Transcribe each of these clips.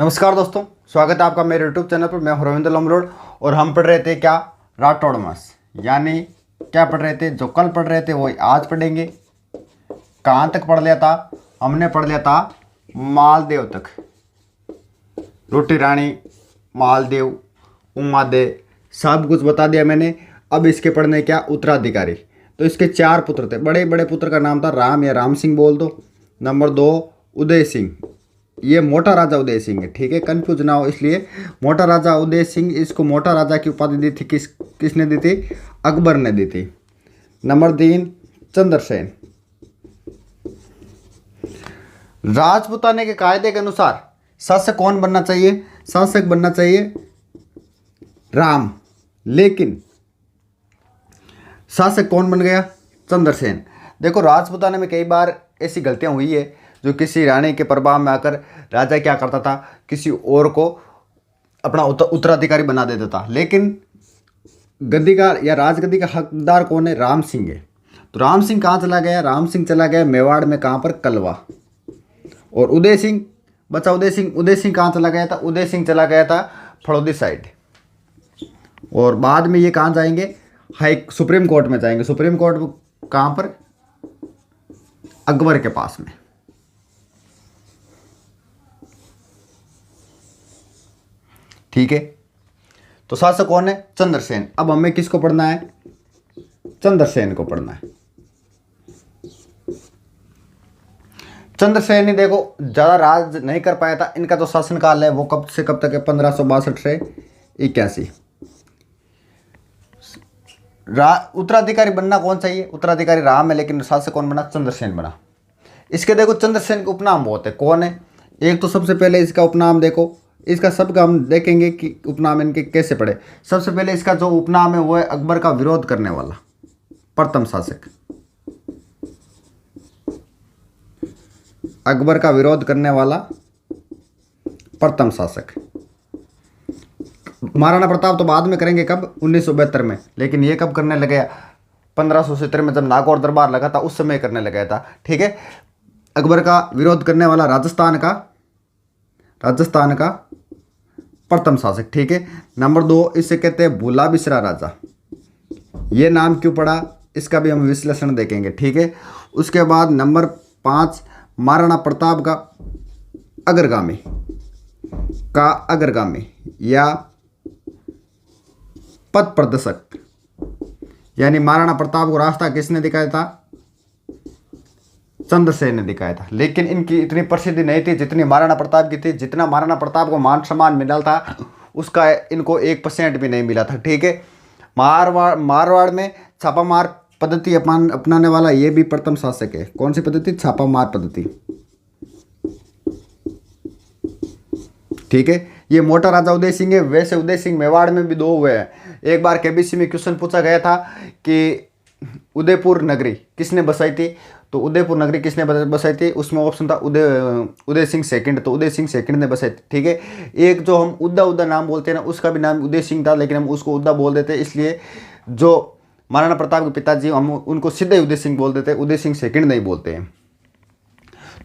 नमस्कार दोस्तों, स्वागत है आपका मेरे यूट्यूब चैनल पर। मैं हूं रविंद्र लमरोड और हम पढ़ रहे थे क्या, राठौड़ मास। यानी क्या पढ़ रहे थे, जो कल पढ़ रहे थे वही आज पढ़ेंगे। कहाँ तक पढ़ लिया था हमने? पढ़ लिया था मालदेव तक। रोटी रानी, मालदेव, उमादे, सब कुछ बता दिया मैंने। अब इसके पढ़ने क्या, उत्तराधिकारी। तो इसके 4 पुत्र थे। बड़े बड़े पुत्र का नाम था राम या राम सिंह बोल दो। नंबर 2 उदय सिंह, ये मोटा राजा उदय सिंह है, ठीक है, कंफ्यूज ना हो इसलिए। मोटा राजा उदय सिंह, इसको मोटा राजा की उपाधि दी थी किसने दी थी? अकबर ने दी थी। नंबर 3 चंद्रसेन। राजपूताने के कायदे के अनुसार शासक कौन बनना चाहिए? शासक बनना चाहिए राम, लेकिन शासक कौन बन गया? चंद्रसेन। देखो, राजपूताने में कई बार ऐसी गलतियां हुई है जो किसी रानी के प्रभाव में आकर राजा क्या करता था, किसी और को अपना उत्तराधिकारी बना देता था। लेकिन गद्दी का या राजगद्दी का हकदार कौन है? राम सिंह है। तो राम सिंह कहाँ चला गया? राम सिंह चला गया मेवाड़ में, कहाँ पर? कलवा। और उदय सिंह बचा। उदय सिंह कहाँ चला गया था? उदय सिंह चला गया था फड़ौदी साइड। और बाद में ये कहाँ जाएंगे? सुप्रीम कोर्ट में जाएंगे। सुप्रीम कोर्ट कहाँ पर? अकबर के पास में। ठीक है, तो शासक कौन है? चंद्रसेन। अब हमें किसको पढ़ना है? चंद्रसेन को पढ़ना है। चंद्रसेन ही देखो ज्यादा राज नहीं कर पाया था। इनका जो शासनकाल है वो कब से कब तक है? 1562 से 81। उत्तराधिकारी बनना कौन चाहिए? उत्तराधिकारी राम है, लेकिन शासक कौन बना? चंद्रसेन बना। इसके देखो चंद्रसेन के उपनाम बहुत है। कौन है? एक तो सबसे पहले इसका उपनाम देखो, इसका सबका हम देखेंगे कि उपनाम इनके कैसे पड़े। सबसे पहले इसका जो उपनाम है वो है अकबर का विरोध करने वाला प्रथम शासक। अकबर का विरोध करने वाला प्रथम शासक। महाराणा प्रताप तो बाद में करेंगे, कब? 1972 में। लेकिन ये कब करने लगे? 1570 में, जब नागौर दरबार लगा था उस समय करने लगा था। ठीक है, अकबर का विरोध करने वाला राजस्थान का प्रथम शासक। ठीक है। नंबर 2 इसे कहते हैं भूला बिसरा राजा। ये नाम क्यों पड़ा, इसका भी हम विश्लेषण देखेंगे। ठीक है। उसके बाद नंबर 5 महाराणा प्रताप का अग्रगामी या पथ प्रदर्शक। यानी महाराणा प्रताप को रास्ता किसने दिखाया था? चंद्रसेन ने दिखाया था। लेकिन इनकी इतनी प्रसिद्धि नहीं थी जितनी महाराणा प्रताप की थी। जितना महाराणा प्रताप को मान सम्मान मिला था उसका इनको 1% भी नहीं मिला था। ठीक है। मारवाड़ में छापामार पद्धति अपनाने वाला ये भी प्रथम शासक है। कौन सी पद्धति? छापामार पद्धति। ठीक है। ये मोटा राजा उदय सिंह है। वैसे उदय सिंह मेवाड़ में भी 2 हुए हैं। एक बार केबीसी में क्वेश्चन पूछा गया था कि उदयपुर नगरी किसने बसाई थी? तो उदयपुर नगरी किसने बसाई थी? उसमें ऑप्शन था उदय सिंह सेकंड। तो उदय सिंह सेकंड ने बसाई थी। ठीक है। एक जो हम उद्दा नाम बोलते हैं ना, उसका भी नाम उदय सिंह था, लेकिन हम उसको उद्दा बोल देते, इसलिए जो महाराणा प्रताप के पिताजी हम उनको सीधे उदय सिंह बोल देते, उदय सिंह सेकंड नहीं बोलते हैं।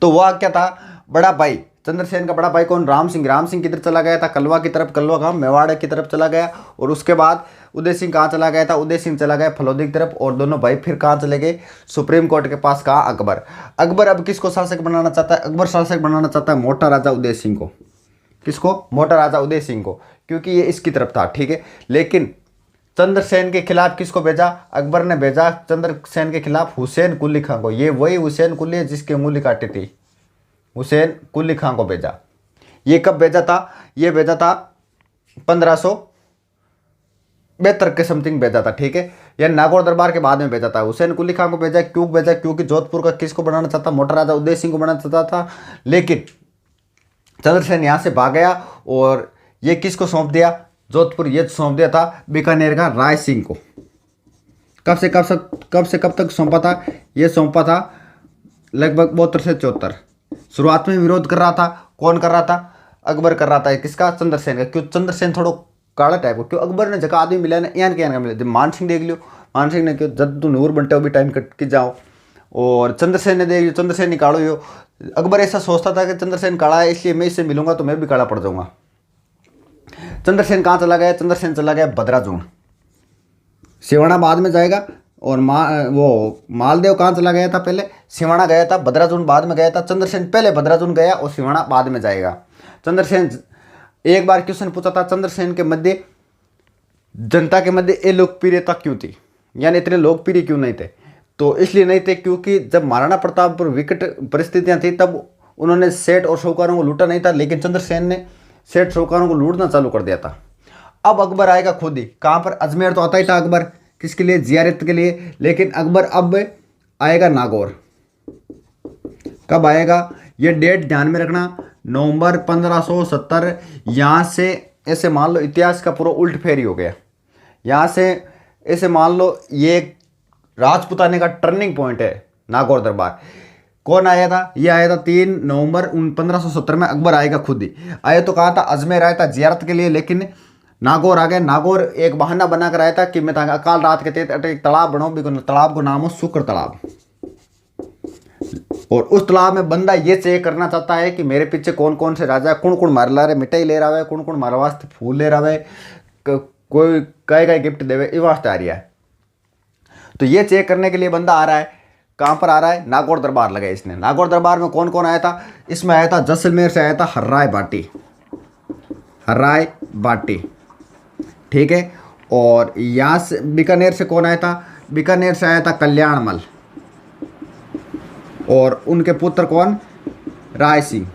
तो वह क्या था? बड़ा भाई। चंद्रसेन का बड़ा भाई कौन? राम सिंह। राम सिंह किधर चला गया था? कलवा की तरफ। कलवा का मेवाड़ की तरफ चला गया। और उसके बाद उदय सिंह कहाँ चला गया था? उदय सिंह चला गया फलौदी की तरफ। और दोनों भाई फिर कहाँ चले गए? सुप्रीम कोर्ट के पास। कहाँ? अकबर अब किसको शासक बनाना चाहता है? अकबर शासक बनाना चाहता है मोटा राजा उदय सिंह को। किसको? मोटा राजा उदय सिंह को, क्योंकि ये इसकी तरफ था। ठीक है। लेकिन चंद्रसेन के खिलाफ किसको भेजा? अकबर ने भेजा चंद्रसेन के खिलाफ हुसैन कुली खां को। ये वही हुसैन कुली है जिसकी उंगली काटी थी। हुसैन कुली खां को भेजा। ये कब भेजा था? ये भेजा था 1572 के समथिंग भेजा था। ठीक है। यह नागौर दरबार के बाद में भेजा था। हुसैन कुली खां को भेजा। क्यों भेजा? क्योंकि जोधपुर का किसको बनाना चाहता? मोटा राजा उदय सिंह को बनाना चाहता था। लेकिन चंद्रसेन यहाँ से भाग गया और ये किसको सौंप दिया? जोधपुर ये सौंप दिया था बीकानेर का राय सिंह को। कब से कब तक सौंपा था? ये सौंपा था लगभग 72 से 74। शुरुआत में विरोध कर रहा था। कौन कर रहा था? अकबर कर रहा था। किसका? चंद्रसेन का। क्यों? चंद्रसेन थोड़ा काला टाइप का। क्यों? अकबर ने जगह आदमी मिला ना, यान के मिले। जब मान सिंह देख लियो, मान सिंह ने क्यों जब तू नूर बनते हो भी टाइम कट के जाओ। और चंद्रसेन ने देख चंद्रसेन ही काड़ो यो। अकबर ऐसा सोचता था कि चंद्रसेन काड़ा है इसलिए मैं इससे मिलूंगा तो मैं भी काड़ा पड़ जाऊंगा। चंद्रसेन कहाँ चला गया? चंद्रसेन चला गया बदराजून। सिवाना बाद में जाएगा। और वो मालदेव कहाँ चला गया था? पहले सिवाना गया था, बदराजून बाद में गया था। चंद्रसेन पहले बदराजून गया और सिवाना बाद में जाएगा। चंद्रसेन एक बार क्वेश्चन पूछा था चंद्रसेन के मध्य, जनता के मध्य ये लोकप्रियता क्यों थी, यानी इतने लोकप्रिय क्यों नहीं थे? तो इसलिए नहीं थे क्योंकि जब महाराणा प्रताप पर विकट परिस्थितियां थी तब उन्होंने सेठ और साहूकारों को लूटा नहीं था, लेकिन चंद्रसेन ने सेठ साहूकारों को लूटना चालू कर दिया था। अब अकबर आएगा खुद ही। कहाँ पर? अजमेर तो आता ही था अकबर, किसके लिए? जियारत के लिए। लेकिन अकबर अब आएगा नागौर। कब आएगा? ये डेट ध्यान में रखना, नवंबर 1570। यहाँ से ऐसे मान लो इतिहास का पूरा उल्ट फेर ही हो गया। यहाँ से ऐसे मान लो ये राजपुताने का टर्निंग पॉइंट है नागौर दरबार। कौन आया था? ये आया था 3 नवंबर 1570 में। अकबर आएगा खुद ही। आया तो कहा था अजमेर आया था जियारत के लिए, लेकिन नागौर आ गया। नागौर एक बहाना बनाकर आया था कि मैं अकाल रात के तहत एक तालाब बनाऊं, तालाब को नाम हो शुक्र तालाब। और उस तालाब में बंदा ये चेक करना चाहता है कि मेरे पीछे कौन कौन से राजा है, कौन कौन मार ला रहे, मिठाई ले रहा है, कौन कौन मारा वास्ते फूल ले रहा है, कोई कई गिफ्ट देवे, ये वास्ते आ रहा है। तो ये चेक करने के लिए बंदा आ रहा है। कहाँ पर आ रहा है? नागौर दरबार लगाया इसने। नागौर दरबार में कौन कौन आया था? इसमें आया था जैसलमेर से आया था हर्राय बाटी, हर्राय बाटी, ठीक है। और यहाँ से बीकानेर से कौन आया था? बीकानेर से आया था कल्याणमल, और उनके पुत्र कौन? राय सिंह।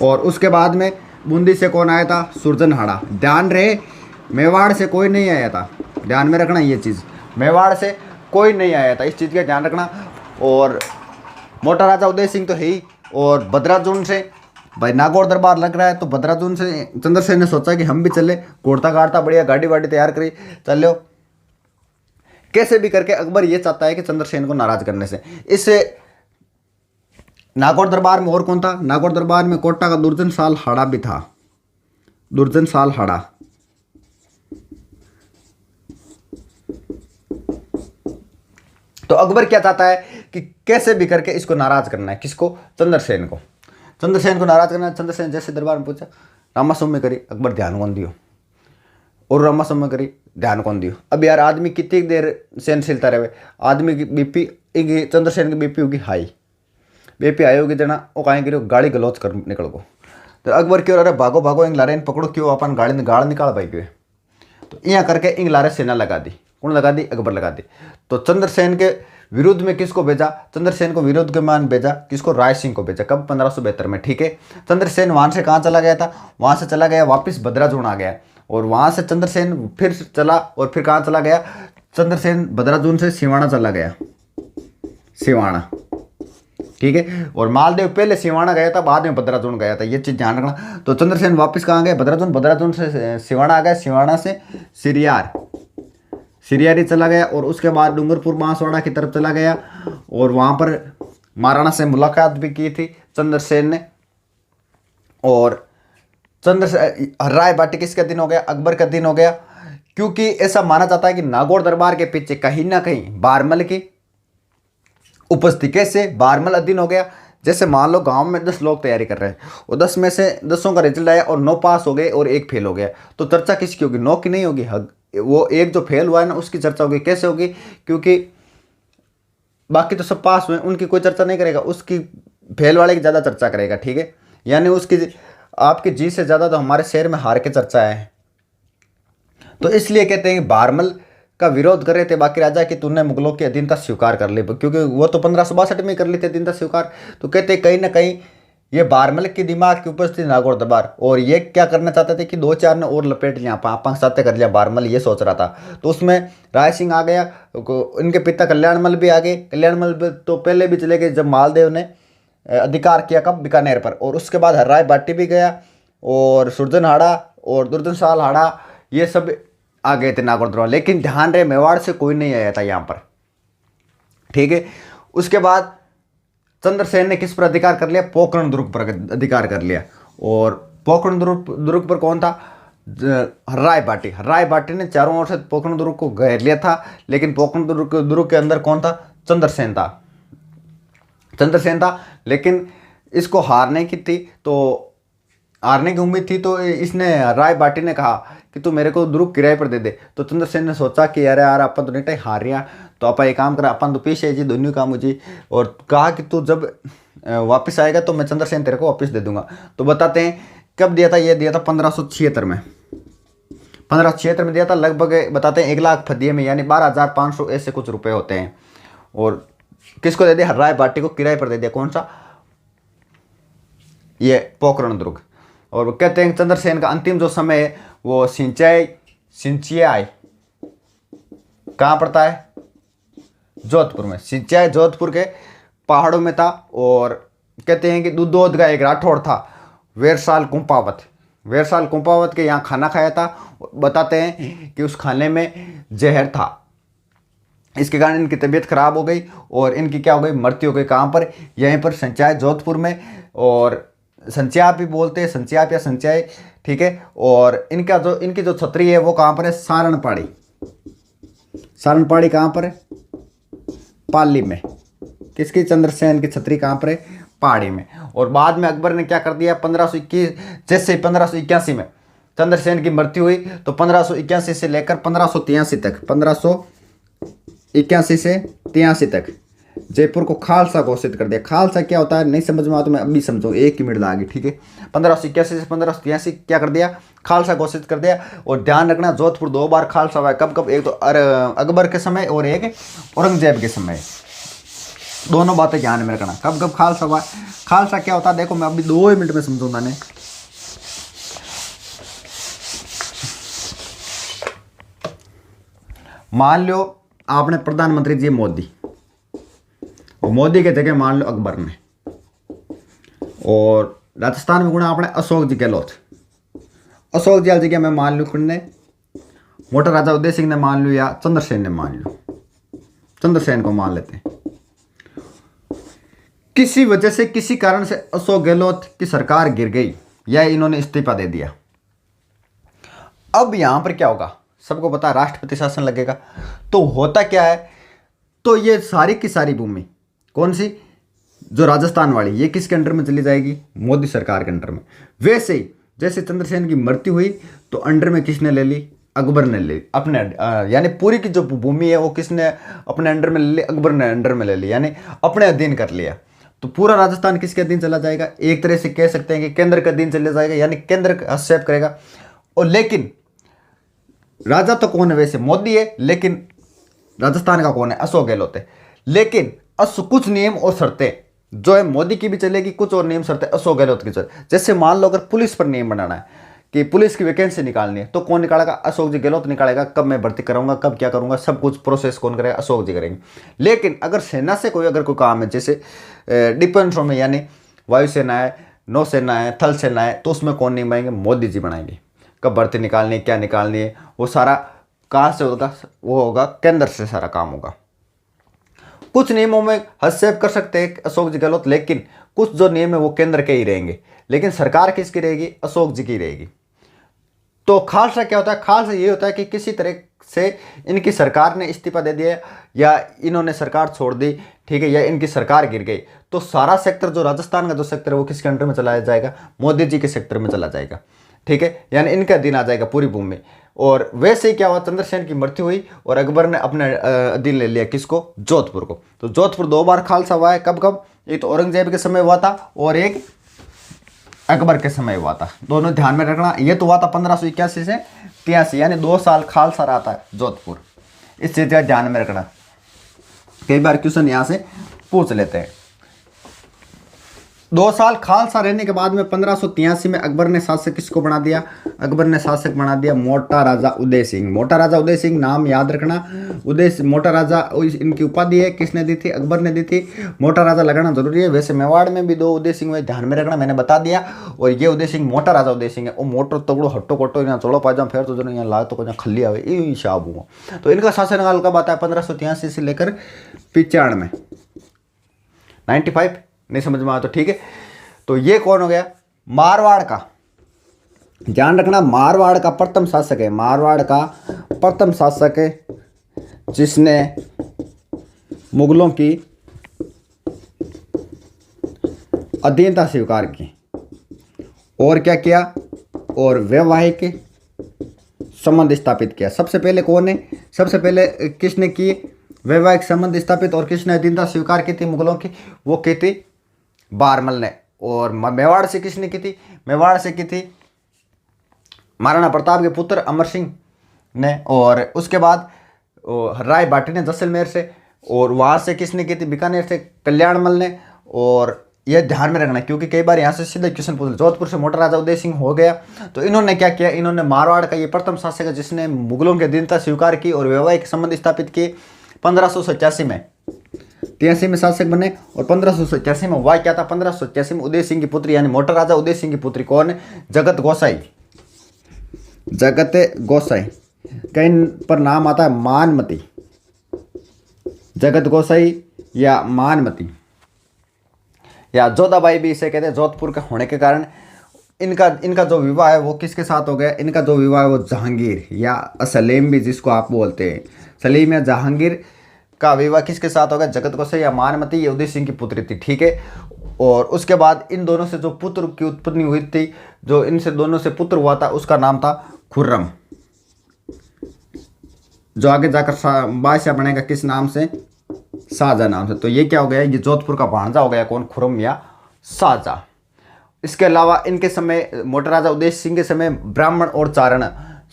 और उसके बाद में बूंदी से कौन आया था? सुरजनहाड़ा। ध्यान रहे मेवाड़ से कोई नहीं आया था, ध्यान में रखना ये चीज़, मेवाड़ से कोई नहीं आया था, इस चीज़ का ध्यान रखना। और मोटा राजा उदय सिंह तो है ही। और बदराजून से भाई नागौर दरबार लग रहा है, तो बदराजून से चंद्रसेन ने सोचा कि हम भी चले, कोड़ता काटता बढ़िया गाड़ी वाड़ी तैयार करी, चलो। कैसे भी करके अकबर ये चाहता है कि चंद्रसेन को नाराज करने से। इससे नागौर दरबार में और कौन था? नागौर दरबार में कोटा का दुर्जन साल हाड़ा भी था, दुर्जन साल हाड़ा। तो अकबर क्या चाहता है कि कैसे भी करके इसको नाराज करना है। किसको? चंद्रसेन को। चंद्रसेन को नाराज करना है। चंद्रसेन जैसे दरबार में पूछा, रामास्वामी करी, अकबर ध्यान कौन दियो, और रामास्वामी करी, ध्यान कौन दियो। अब यार आदमी कितनी देर सहनशीलता रहे, आदमी की बीपी, चंद्रसेन की बीपी होगी हाई, बीपी हाई होगी जना वो कहीं गिरो गाड़ी गलोच कर निकल गो। तो अकबर क्यों? अरे भागो भागो, इंग लारे पकड़ो, क्यों अपन गाड़ी गाड़ निकाल पाई क्यों। तो यहाँ करके इंग लारे सेना लगा दी। कौन लगा दी? अकबर लगा दी। तो चंद्रसेन के विरुद्ध में किसको भेजा? चंद्रसेन को विरुद्ध के मान भेजा, किसको? राय सिंह को भेजा। कब? 1572 में, ठीक है। चंद्रसेन वहां से कहाँ चला गया था? वहां से चला गया वापिस बदराजून आ गया, और वहां से चंद्रसेन फिर चला, और फिर कहाँ चला गया? चंद्रसेन बदराजून से सिवाना चला गया, सिवाना, ठीक है। और मालदेव पहले सिवाना गया था, बाद में बदराजून गया था, ये चीज ध्यान रखना। तो चंद्रसेन वापस कहाँ गए? बदराजून। बदराजून से सिवाना आ गया, सिवाना से सिरियार, सिरियारी चला गया, और उसके बाद डूंगरपुर बांसवाड़ा की तरफ चला गया, और वहां पर महाराणा से मुलाकात भी की थी चंद्रसेन ने। और हर्राय बाटी किसका दिन हो गया? अकबर का दिन हो गया, क्योंकि ऐसा माना जाता है कि नागौर दरबार के पीछे कहीं ना कहीं बारमल की उपस्थिति। कैसे? बारमल अधीन हो गया। जैसे मान लो गांव में 10 लोग तैयारी कर रहे हैं, और 10 में से 10 का रिजल्ट आया और 9 पास हो गए और 1 फेल हो गया, तो चर्चा किसकी होगी? 9 की नहीं होगी, वो एक जो फेल हुआ है ना उसकी चर्चा होगी। कैसे होगी? क्योंकि बाकी तो सब पास हुए, उनकी कोई चर्चा नहीं करेगा, उसकी फेल वाले की ज़्यादा चर्चा करेगा, ठीक है। यानी उसकी आपकी जीत से ज़्यादा तो हमारे शहर में हार के चर्चा है। तो इसलिए कहते हैं कि बारमल का विरोध कर रहे थे बाकी राजा कि तूने मुगलों की अधीनता स्वीकार कर ली, क्योंकि वो तो 1562 में कर ली थी अधीनता स्वीकार। तो कहते कहीं ना कहीं ये बारमल की दिमाग की उपस्थिति नागौर दरबार, और ये क्या करना चाहते थे कि 2-4 ने और लपेट लिया, 5 साथ कर लिया, बारमल ये सोच रहा था। तो उसमें राय सिंह आ गया, इनके पिता कल्याणमल भी आ गए। कल्याणमल तो पहले भी चले गए जब मालदेव ने अधिकार किया, कब? बीकानेर पर। और उसके बाद हर्राय बाटी भी गया, और सुरजनहाड़ा और दुर्जनसाल हाड़ा, ये सब आ गए थे नागौर दरबार। लेकिन ध्यान रहे मेवाड़ से कोई नहीं आया था यहाँ पर, ठीक है। उसके बाद चंद्रसेन ने किस पर अधिकार कर लिया? पोखरण दुर्ग पर अधिकार कर लिया। और पोखरण दुर्ग पर कौन था? हर्राय बाटी। हर्राय बाटी ने चारों ओर से पोखरण दुर्ग को घेर लिया था, लेकिन पोखरण दुर्ग के अंदर कौन था? चंद्रसेन था। चंद्रसेन था, लेकिन इसको हारने की थी, तो हारने की उम्मीद थी, तो इसने राय बाटी ने कहा कि तू मेरे को दुर्ग किराए पर दे दे। तो चंद्रसेन ने सोचा कि अरे यार अपन तो नहीं हार रहा, तो अपन एक काम करा, अपन तो पीछे जी दोनों काम मुझे, और कहा कि तू जब वापस आएगा तो मैं चंद्रसेन तेरे को वापस दे दूंगा। तो बताते हैं कब दिया था, ये दिया था 1576 में, 1576 में दिया था, लगभग बताते हैं 1 लाख फदिये में, यानी 12,500 ऐसे कुछ रुपए होते हैं। और किसको दे दिया, राय बाटी को किराए पर दे दिया, कौन सा, ये पोखरण दुर्ग। और वो कहते हैं चंद्रसेन का अंतिम जो समय है वो सिंचियाई कहाँ पड़ता है, जोधपुर में, सिंचियाई जोधपुर के पहाड़ों में था। और कहते हैं कि दुधोद का एक राठौड़ था, वेरसाल कुंपावत के यहाँ खाना खाया था। बताते हैं कि उस खाने में जहर था, इसके कारण इनकी तबीयत खराब हो गई और इनकी क्या हो गई, मृत्यु हो गई। कहाँ पर, यहीं पर संचाय जोधपुर में, और संचाय भी बोलते हैं, संचाय या संचाय, ठीक है। और इनकी जो छतरी है वो कहाँ पर है, सारणपाड़ी कहाँ पर है, पाली में। किसकी, चंद्रसेन की छतरी कहाँ पर है, पहाड़ी में। और बाद में अकबर ने क्या कर दिया, 1521, जैसे 1581 में चंद्रसेन की मृत्यु हुई, तो 1581 से लेकर 1583 तक, 1581 से 83 तक जयपुर को खालसा घोषित कर दिया। खालसा क्या होता है, नहीं समझ में आता तो मैं अभी समझाऊँ, 1 मिनट आगे, ठीक है। 1581 से 1583 क्या कर दिया, खालसा घोषित कर दिया। और ध्यान रखना, जोधपुर 2 बार खालसा हुआ है, कब कब, एक तो अकबर के समय और एक औरंगजेब के समय, दोनों बातें ध्यान में रखना, कब कब खालसा हुआ। खालसा क्या होता है देखो, मैं अभी 2 मिनट में समझूंगा ने। मान लो आपने प्रधानमंत्री जी मोदी, और मोदी के जगह मान लो अकबर ने, और राजस्थान में गुणा आपने अशोक जी गहलोत, अशोक जी जगह में मान लो ने मोटा राजा उदय सिंह ने मान लो, या चंद्रसेन ने मान लो, चंद्रसेन को मान लेते हैं। किसी वजह से, किसी कारण से अशोक गहलोत की सरकार गिर गई या इन्होंने इस्तीफा दे दिया। अब यहां पर क्या होगा, सबको पता है, राष्ट्रपति शासन लगेगा। तो होता क्या है, तो ये सारी की सारी भूमि, कौन सी, जो राजस्थान वाली, ये किसके अंडर में चली जाएगी, मोदी सरकार के अंडर में। वैसे ही जैसे चंद्रसेन की मृत्यु हुई तो अंडर में किसने ले ली, अकबर ने ले ली अपने, यानी पूरी की जो भूमि है वो किसने अपने अंडर में ले ली, अकबर ने अंडर में ले ली, यानी अपने अधीन कर लिया। तो पूरा राजस्थान किसके अधीन चला जाएगा, एक तरह से कह सकते हैं कि केंद्र के अधीन चला जाएगा, यानी केंद्र हस्तक्षेप करेगा। और लेकिन राजा तो कौन है, वैसे मोदी है, लेकिन राजस्थान का कौन है, अशोक गहलोत है। लेकिन कुछ नियम और शर्तें जो है मोदी की भी चलेगी, कुछ और नियम शर्तें अशोक गहलोत की चलेगी। जैसे मान लो अगर पुलिस पर नियम बनाना है कि पुलिस की वैकेंसी निकालनी है, तो कौन निकालेगा, अशोक जी गहलोत निकालेगा। कब मैं भर्ती कराऊंगा, कब क्या करूंगा, सब कुछ प्रोसेस कौन करेगा, अशोक जी करेंगे। लेकिन अगर सेना से अगर कोई काम है, जैसे डिफेंस में, यानी वायुसेना है, नौसेना है, थल सेना है, तो उसमें कौन नियम बनाएंगे, मोदी जी बनाएंगे। कब भर्ती निकालनी है, क्या निकालनी है, वो सारा कहाँ से होगा, वो होगा केंद्र से सारा काम होगा। कुछ नियमों में हस्तक्षेप कर सकते हैं अशोक जी गहलोत, लेकिन कुछ जो नियम है वो केंद्र के ही रहेंगे। लेकिन सरकार किसकी रहेगी, अशोक जी की रहेगी। तो खालसा क्या होता है, खालसा ये होता है कि किसी तरह से इनकी सरकार ने इस्तीफा दे दिया या इन्होंने सरकार छोड़ दी, ठीक है, या इनकी सरकार गिर गई, तो सारा सेक्टर जो राजस्थान का जो सेक्टर है वो किसके अंडर में चला जाएगा, मोदी जी के सेक्टर में चला जाएगा, ठीक है, यानी इनका अधीन आ जाएगा पूरी भूमि। और वैसे ही क्या हुआ, चंद्रसेन की मृत्यु हुई और अकबर ने अपने अधीन ले लिया किसको, जोधपुर को। तो जोधपुर 2 बार खालसा हुआ है, कब कब, एक तो औरंगजेब के समय हुआ था और एक अकबर के समय हुआ था। दोनों ध्यान में रखना। ये तो हुआ था 1581 से 83, यानी 2 साल खालसा रहा था जोधपुर। इस चीज का ध्यान में रखना, कई बार क्वेश्चन यहाँ से पूछ लेते हैं। 2 साल खालसा रहने के बाद में 1583 में अकबर ने शासक किसको बना दिया, अकबर ने शासक बना दिया मोटा राजा उदय सिंह। मोटा राजा उदय सिंह नाम याद रखना। मोटा राजा इनकी उपाधि है, किसने दी थी, अकबर ने दी थी। मोटा राजा लगाना जरूरी है। वैसे मेवाड़ में भी 2 उदय सिंह हुए, ध्यान में रखना, मैंने बता दिया। और ये उदय सिंह मोटा राजा उदय सिंह है, वो मोटो तगड़ो हट्टो कट्टो यहाँ चौड़ो पाजाम फिर तो जो यहाँ ला तो कुछ खली आवे ये शाब हुआ। तो इनका शासनकाल कब आता है, 1583 से लेकर 95, 95 नहीं समझ में आया तो ठीक है। तो ये कौन हो गया, मारवाड़ का, ध्यान रखना, मारवाड़ का प्रथम शासक है, मारवाड़ का प्रथम शासक है जिसने मुगलों की अधीनता स्वीकार की और क्या किया, और वैवाहिक संबंध स्थापित किया। सबसे पहले कौन है, सबसे पहले किसने की वैवाहिक संबंध स्थापित और किसने अधीनता स्वीकार की थी मुगलों की, वो की थी बारमल ने। और मेवाड़ से किसने की थी, मेवाड़ से की थी महाराणा प्रताप के पुत्र अमर सिंह ने। और उसके बाद राय बाटी ने जैसलमेर से, और वहाँ से किसने की थी, बीकानेर से कल्याणमल ने। और यह ध्यान में रखना क्योंकि कई बार यहाँ से सीधे क्वेश्चन पूछ, जोधपुर से मोटा राजा उदय सिंह हो गया। तो इन्होंने क्या किया, इन्होंने मारवाड़ का ये प्रथम शासक है जिसने मुगलों की अधीनता स्वीकार की और वैवाहिक संबंध स्थापित किए। 1587 में 83 में शासक बने। और 1587 में हुआ क्या था, 1587 में उदय सिंह की पुत्री यानी मोटा राजा उदय सिंह की पुत्री कौन है, जगत गोसाई। जगत गोसाई कहीं पर नाम आता है मानमती, जगत गोसाई या मानमती या जोधाबाई भी इसे कहते हैं। जोधपुर के होने के कारण इनका जो विवाह है वो किसके साथ हो गया, इनका जो विवाह है वो जहांगीर या सलीम भी जिसको आप बोलते हैं, सलीम या जहांगीर का विवाह किसके साथ हो गया, जगत गोसाई या मानमती, ये उदय सिंह की पुत्री थी। ठीक है। और उसके बाद इन दोनों से जो पुत्र की उत्पत्ति हुई थी, जो इनसे दोनों से पुत्र हुआ था उसका नाम था खुर्रम, जो आगे जाकर बादशाह बनेगा किस नाम से, शाहजहां नाम से। तो ये क्या हो गया, ये जोधपुर का भांजा हो गया कौन, खुर्रम या शाहजहां। इसके अलावा इनके समय मोटा राजा उदय सिंह के समय ब्राह्मण और चारण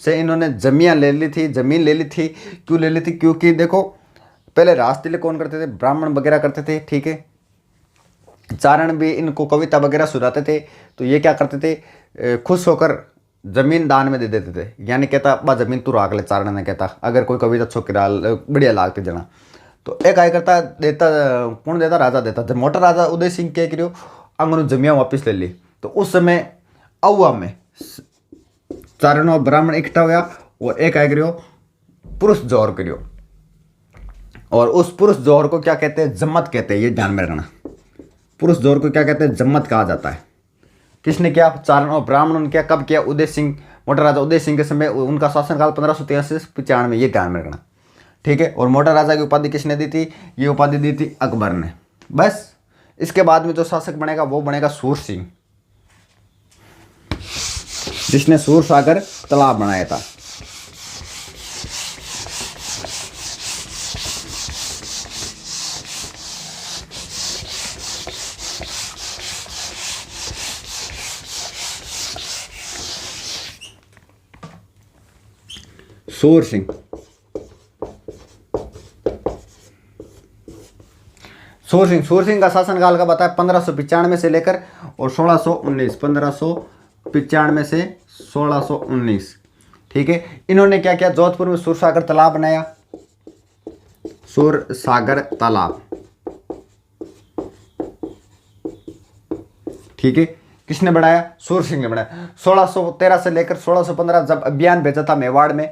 से इन्होंने जमीन ले ली थी। क्यों ले ली थी, क्योंकि देखो पहले राज तिलक कौन करते थे, ब्राह्मण वगैरह करते थे। ठीक है। चारण भी इनको कविता वगैरह सुनाते थे। तो ये क्या करते थे, खुश होकर जमीन दान में दे देते थे। यानी कहता बा जमीन तू राख ले, चारण ने कहता अगर कोई कविता छोकरा बढ़िया लागती जना। तो एक आय करता देता, कौन देता, राजा देता। जब मोटा राजा उदय सिंह क्या करियो, अंगन जमिया वापिस ले ली। तो उस समय अहुआ में चारण और ब्राह्मण इकट्ठा हुआ और एक आय करियो पुरुष जोहर करियो। और उस पुरुष जोहर को क्या कहते हैं, जम्मत कहते हैं। ये ध्यान में रखना, पुरुष जोहर को क्या कहते हैं, जम्मत कहा जाता है। किसने किया, चारण और ब्राह्मणों ने किया। कब किया, उदय सिंह, मोटा राजा उदय सिंह के समय, उनका शासनकाल 1583 से 95 में। ये ध्यान में रखना। ठीक है। और मोटा राजा की उपाधि किसने दी थी, ये उपाधि दी थी अकबर ने। बस इसके बाद में जो शासक बनेगा वो बनेगा सूर सिंह, जिसने सूर सागर तालाब बनाया था। सूर सिंह, सूर सिंह का शासनकाल का बताया 1595 से लेकर और 1619, 1595 से 1619। ठीक है। इन्होंने क्या किया, जोधपुर में सूरसागर तालाब बनाया, सूरसागर तालाब। ठीक है। किसने बनाया, सूर सिंह ने बनाया। 1613 से लेकर 1615 जब अभियान भेजा था मेवाड़ में,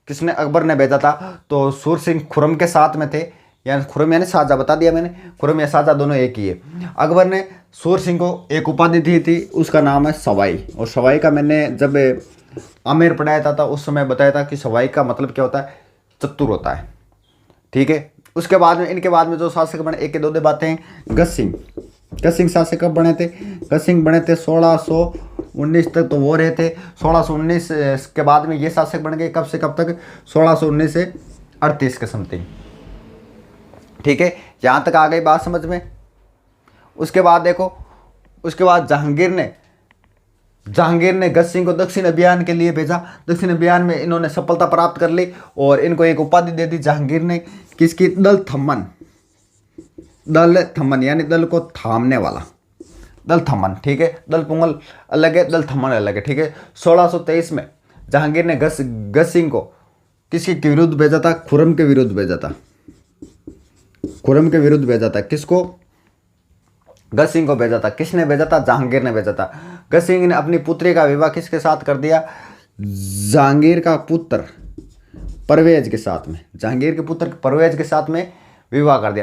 किसने, अकबर ने भेजा था। तो सूर सिंह खुर्रम के साथ में थे, यानी खुर्रम यानी शाहजहां, बता दिया मैंने, खुर्रम या शाहजहां दोनों एक ही है। अकबर ने सूर सिंह को एक उपाधि दी थी, उसका नाम है सवाई। और सवाई का मैंने जब आमेर पढ़ाया था उस समय बताया था कि सवाई का मतलब क्या होता है, चतुर होता है। ठीक है। उसके बाद में इनके बाद में जो शासक बने, एक के दो बातें हैं। गज सिंह शासक कब बने थे, गज सिंह बने थे 1619 तक तो वो रहे थे। 1619 के बाद में ये शासक बन गए, कब से कब तक, 1619 से 38 के समथिंग। ठीक है। यहाँ तक आ गई बात समझ में। उसके बाद देखो, उसके बाद जहांगीर ने गज सिंह को दक्षिण अभियान के लिए भेजा। दक्षिण अभियान में इन्होंने सफलता प्राप्त कर ली और इनको एक उपाधि दे दी जहांगीर ने, किसकी, दल थम्मन यानी दल को थामने वाला, दल थम्मन। ठीक है। दल पुंगल अलग है, दल थम्मन अलग है। ठीक है। 1623 में जहांगीर ने गज सिंह को किसके विरुद्ध भेजा था, खुर्रम के विरुद्ध भेजा था। खुर्रम के विरुद्ध भेजा था। किसको, गज सिंह को भेजा था। किसने भेजा था, जहांगीर ने भेजा था। गज सिंह ने अपनी पुत्री का विवाह किसके साथ कर दिया, जहांगीर का पुत्र परवेज के साथ में, जहांगीर के पुत्र परवेज के साथ में विवाह कर दिया।